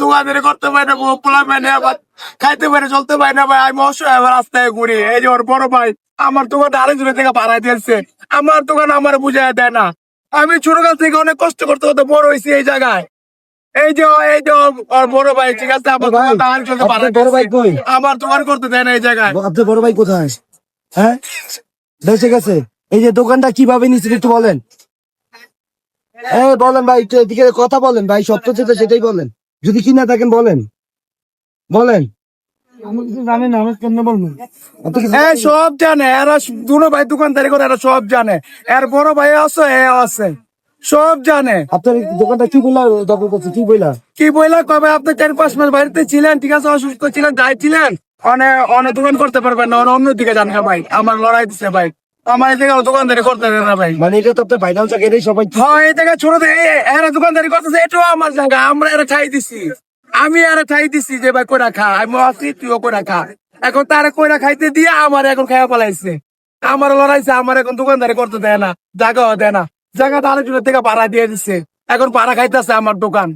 দোকানদারি করতে পারি না, পোলা পাই আবার খাইতে পারি, চলতে পারি না ভাই। আমি অসহায়, আবার রাস্তায় ঘুরি। এই যে ওর বড় ভাই আমার দোকানটা আরেকজনের থেকে ভাড়া দিয়েছে, আমার দোকান আমার বুঝাই দেয় না। আমি ছোটকাল থেকে অনেক কষ্ট করতে করতে বড় হয়েছি এই জায়গায়। এই যে ওর বড় ভাই, ঠিক আছে, আমার ভাই, দোকানটা আরেকজনকে ভাড়া আপনার বড় ভাই দিয়েছে। কই? আমার দোকান করতে দেয় না এই জায়গায়। আপনার বড় ভাই কোথায়? হ্যাঁ, দেশে গেছে। এই যে দোকানটা কিভাবে নিচ্ছেন একটু বলেন। বলেন ভাই, একটু এদিকে কথা বলেন ভাই, সত্য যেটা সেটাই বলেন। যদি কিনা থাকেন বলেন, বলেন। জানেন না, আমি কেন বলবো? আপনি কি সব জানে এরা, দুনো ভাই দোকানদারি করে, এরা সব জানে। এর বড় ভাই আছে, এ আছে, সব জানে। আপনার এই দোকানটা কি বললা দখল করছে, কি বললা? কি বইলা কবে আপনি 4-5 মাস বাড়িতে ছিলেন, ঠিক আছে, অসুস্থ ছিলেন, যাই ছিলেন, অনেক দোকান করতে পারবেন না, অন্যদিকে জান। ভাই আমার লড়াই দিচ্ছে ভাই, আমার এই জায়গায় দোকানদারি করতে দেয় না ভাই। মানে এটা তো আপনার ভাইরাল জায়গা, এটাই সবাই। হ্যাঁ, এই জায়গায় ছোট এরা দোকানদারি করতেছে, এটাও আমার জায়গা, আমরা এরা ঠাই দিছি। আমি এরা ঠাই দিছি যে ভাই কইরা খা, আমি আছি, তুইও কইরা খা। এখন তারা কইরা খাইতে দিয়ে আমার এখন খাইয়া পালাইছে, আমার লড়াইছে, আমার এখন দোকানদারি করতে দেয় না, জায়গাও দেয় না। জায়গাটা আরেকজনের থেকে ভাড়া দিয়ে দিচ্ছে, এখন ভাড়া খাইতেছে আমার দোকান।